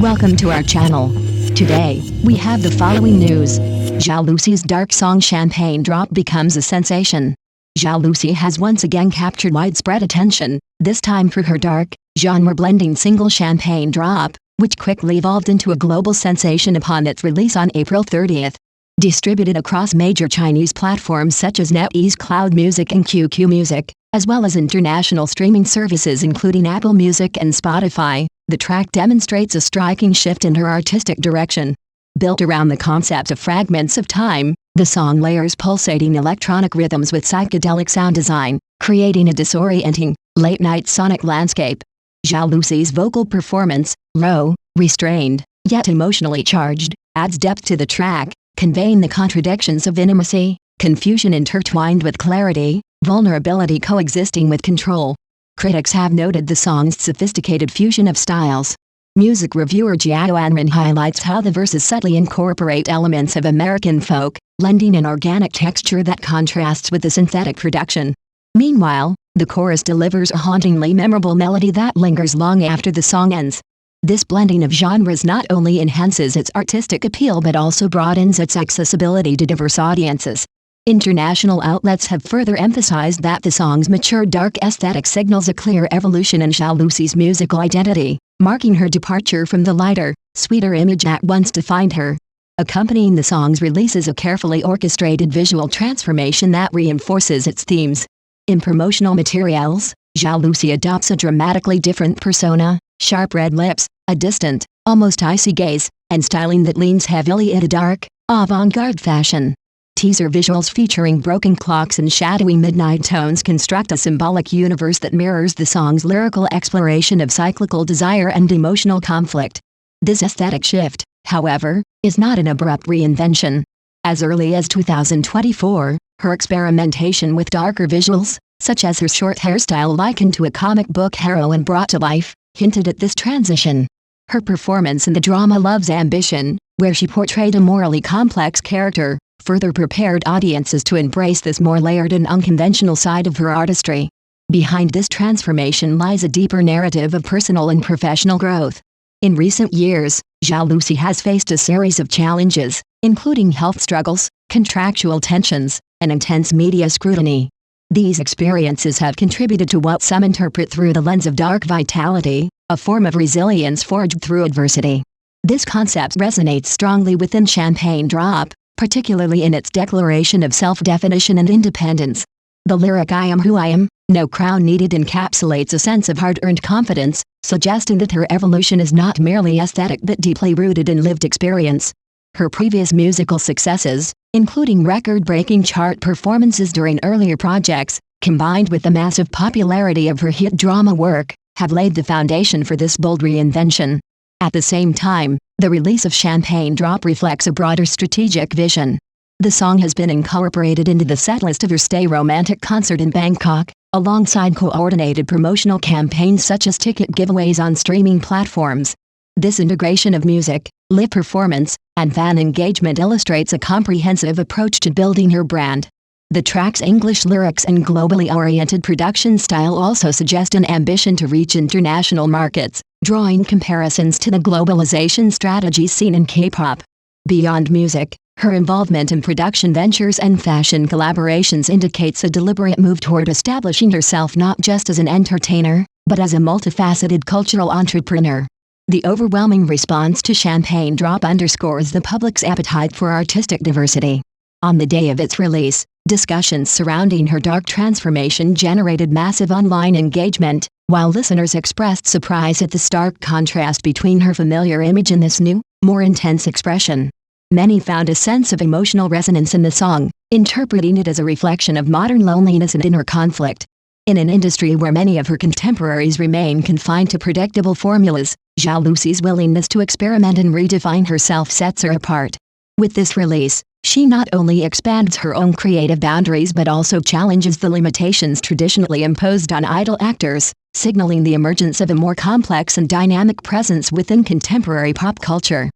Welcome to our channel. Today, we have the following news. Zhao Lusi's dark song Champagne Drop becomes a sensation. Zhao Lusi has once again captured widespread attention, this time through her dark, genre-blending single Champagne Drop, which quickly evolved into a global sensation upon its release on April 30th. Distributed across major Chinese platforms such as NetEase Cloud Music and QQ Music, as well as international streaming services including Apple Music and Spotify, the track demonstrates a striking shift in her artistic direction. Built around the concept of fragments of time, the song layers pulsating electronic rhythms with psychedelic sound design, creating a disorienting, late-night sonic landscape. Zhao Lusi's vocal performance, raw, restrained, yet emotionally charged, adds depth to the track, conveying the contradictions of intimacy, confusion intertwined with clarity, vulnerability coexisting with control. Critics have noted the song's sophisticated fusion of styles. Music reviewer Jiao Anren highlights how the verses subtly incorporate elements of American folk, lending an organic texture that contrasts with the synthetic production. Meanwhile, the chorus delivers a hauntingly memorable melody that lingers long after the song ends. This blending of genres not only enhances its artistic appeal but also broadens its accessibility to diverse audiences. International outlets have further emphasized that the song's mature dark aesthetic signals a clear evolution in Zhao Lusi's musical identity, marking her departure from the lighter, sweeter image that once defined her. Accompanying the song's release is a carefully orchestrated visual transformation that reinforces its themes. In promotional materials, Zhao Lusi adopts a dramatically different persona, sharp red lips, a distant, almost icy gaze, and styling that leans heavily into dark, avant-garde fashion. Teaser visuals featuring broken clocks and shadowy midnight tones construct a symbolic universe that mirrors the song's lyrical exploration of cyclical desire and emotional conflict. This aesthetic shift, however, is not an abrupt reinvention. As early as 2024, her experimentation with darker visuals, such as her short hairstyle likened to a comic book heroine brought to life, hinted at this transition. Her performance in the drama Love's Ambition, where she portrayed a morally complex character, further prepared audiences to embrace this more layered and unconventional side of her artistry. Behind this transformation lies a deeper narrative of personal and professional growth. In recent years, Zhao Lusi has faced a series of challenges, including health struggles, contractual tensions, and intense media scrutiny. These experiences have contributed to what some interpret through the lens of dark vitality, a form of resilience forged through adversity. This concept resonates strongly within Champagne Drop, particularly in its declaration of self-definition and independence. The lyric "I am who I am, no crown needed" encapsulates a sense of hard-earned confidence, suggesting that her evolution is not merely aesthetic but deeply rooted in lived experience. Her previous musical successes, including record-breaking chart performances during earlier projects, combined with the massive popularity of her hit drama work, have laid the foundation for this bold reinvention. At the same time, the release of Champagne Drop reflects a broader strategic vision. The song has been incorporated into the setlist of her Stay Romantic concert in Bangkok, alongside coordinated promotional campaigns such as ticket giveaways on streaming platforms. This integration of music, live performance, and fan engagement illustrates a comprehensive approach to building her brand. The track's English lyrics and globally oriented production style also suggest an ambition to reach international markets, drawing comparisons to the globalization strategies seen in K-pop. Beyond music, her involvement in production ventures and fashion collaborations indicates a deliberate move toward establishing herself not just as an entertainer, but as a multifaceted cultural entrepreneur. The overwhelming response to Champagne Drop underscores the public's appetite for artistic diversity. On the day of its release, discussions surrounding her dark transformation generated massive online engagement, while listeners expressed surprise at the stark contrast between her familiar image and this new, more intense expression. Many found a sense of emotional resonance in the song, interpreting it as a reflection of modern loneliness and inner conflict. In an industry where many of her contemporaries remain confined to predictable formulas, Zhao Lusi's willingness to experiment and redefine herself sets her apart. With this release, she not only expands her own creative boundaries but also challenges the limitations traditionally imposed on idol actors, signaling the emergence of a more complex and dynamic presence within contemporary pop culture.